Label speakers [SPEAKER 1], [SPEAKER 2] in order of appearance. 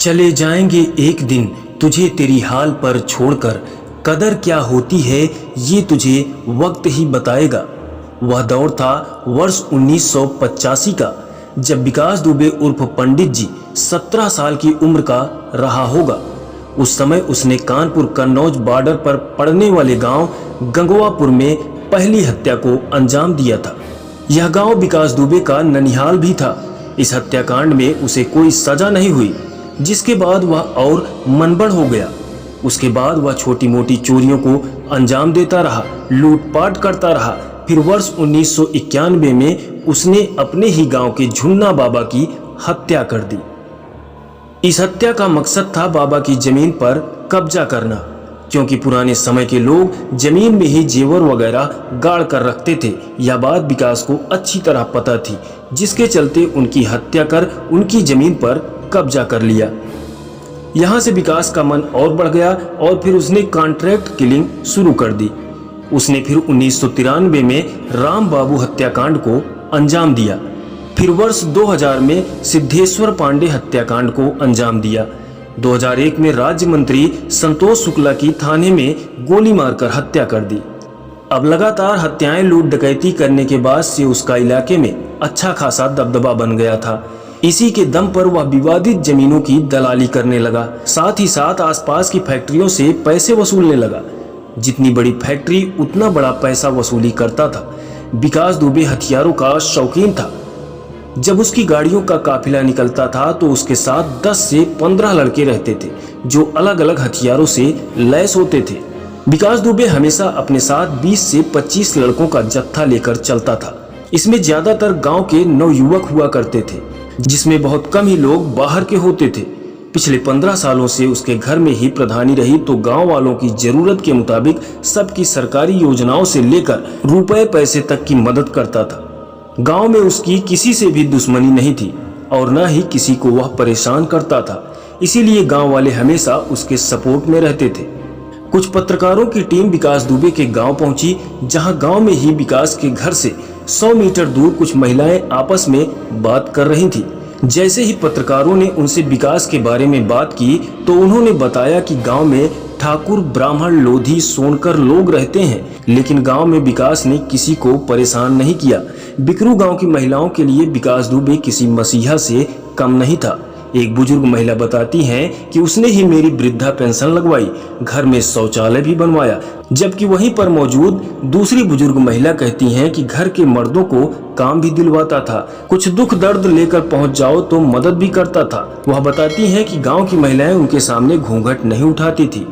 [SPEAKER 1] चले जाएंगे एक दिन तुझे तेरी हाल पर छोड़कर, कदर क्या होती है ये तुझे वक्त ही बताएगा। वह दौर था वर्ष 1985 का, जब विकास दुबे उर्फ पंडित जी 17 साल की उम्र का रहा होगा। उस समय उसने कानपुर कन्नौज बॉर्डर पर पड़ने वाले गांव गंगवापुर में पहली हत्या को अंजाम दिया था। यह गांव विकास दुबे का ननिहाल भी था। इस हत्याकांड में उसे कोई सजा नहीं हुई, जिसके बाद वह और मनबड़ हो गया। उसके बाद वह छोटी मोटी चोरियों को अंजाम देता रहा, लूटपाट करता रहा। फिर वर्ष 1991 में उसने अपने ही गांव के झुन्ना बाबा की हत्या कर दी। इस हत्या का मकसद था बाबा की जमीन पर कब्जा करना, क्योंकि पुराने समय के लोग जमीन में ही जेवर वगैरह गाड़ कर रखते थे। यह बात विकास को अच्छी तरह पता थी, जिसके चलते उनकी हत्या कर उनकी जमीन पर कब्जा कर लिया। यहाँ से विकास का मन और बढ़ गया और फिर उसने कॉन्ट्रैक्ट किलिंग शुरू कर दी। उसने फिर 1993 में राम बाबू हत्याकांड को अंजाम दिया। फिर वर्ष 2000 में सिद्धेश्वर पांडे हत्याकांड को अंजाम दिया। 2001 में राज्य मंत्री संतोष शुक्ला की थाने में गोली मारकर हत्या कर दी। अब लगातार हत्याएं, लूट डकैती करने के बाद से उसका इलाके में अच्छा खासा दबदबा बन गया था। इसी के दम पर वह विवादित जमीनों की दलाली करने लगा। साथ ही साथ आसपास की फैक्ट्रियों से पैसे वसूलने लगा। जितनी बड़ी फैक्ट्री उतना बड़ा पैसा वसूली करता था। विकास दुबे हथियारों का शौकीन था। जब उसकी गाड़ियों का काफिला निकलता था तो उसके साथ 10 से 15 लड़के रहते थे, जो अलग अलग हथियारों से लैस होते थे। विकास दुबे हमेशा अपने साथ 20 से 25 लड़कों का जत्था लेकर चलता था। इसमें ज्यादातर गांव के नवयुवक हुआ करते थे, जिसमें बहुत कम ही लोग बाहर के होते थे। पिछले 15 सालों से उसके घर में ही प्रधानी रही, तो गांव वालों की जरूरत के मुताबिक सबकी सरकारी योजनाओं से लेकर रुपए पैसे तक की मदद करता था। गांव में उसकी किसी से भी दुश्मनी नहीं थी और न ही किसी को वह परेशान करता था। इसीलिए गांव वाले हमेशा उसके सपोर्ट में रहते थे। कुछ पत्रकारों की टीम विकास दुबे के गांव पहुंची, जहां गांव में ही विकास के घर से 100 मीटर दूर कुछ महिलाएं आपस में बात कर रही थी। जैसे ही पत्रकारों ने उनसे विकास के बारे में बात की तो उन्होंने बताया कि गांव में ठाकुर, ब्राह्मण, लोधी, सोनकर लोग रहते हैं, लेकिन गांव में विकास ने किसी को परेशान नहीं किया। बिकरू गांव की महिलाओं के लिए विकास दुबे किसी मसीहा से कम नहीं था। एक बुजुर्ग महिला बताती हैं कि उसने ही मेरी वृद्धा पेंशन लगवाई, घर में शौचालय भी बनवाया। जबकि वहीं पर मौजूद दूसरी बुजुर्ग महिला कहती हैं कि घर के मर्दों को काम भी दिलवाता था, कुछ दुख दर्द लेकर पहुंच जाओ तो मदद भी करता था। वह बताती हैं कि गांव की महिलाएं उनके सामने घूंघट नहीं उठाती थी।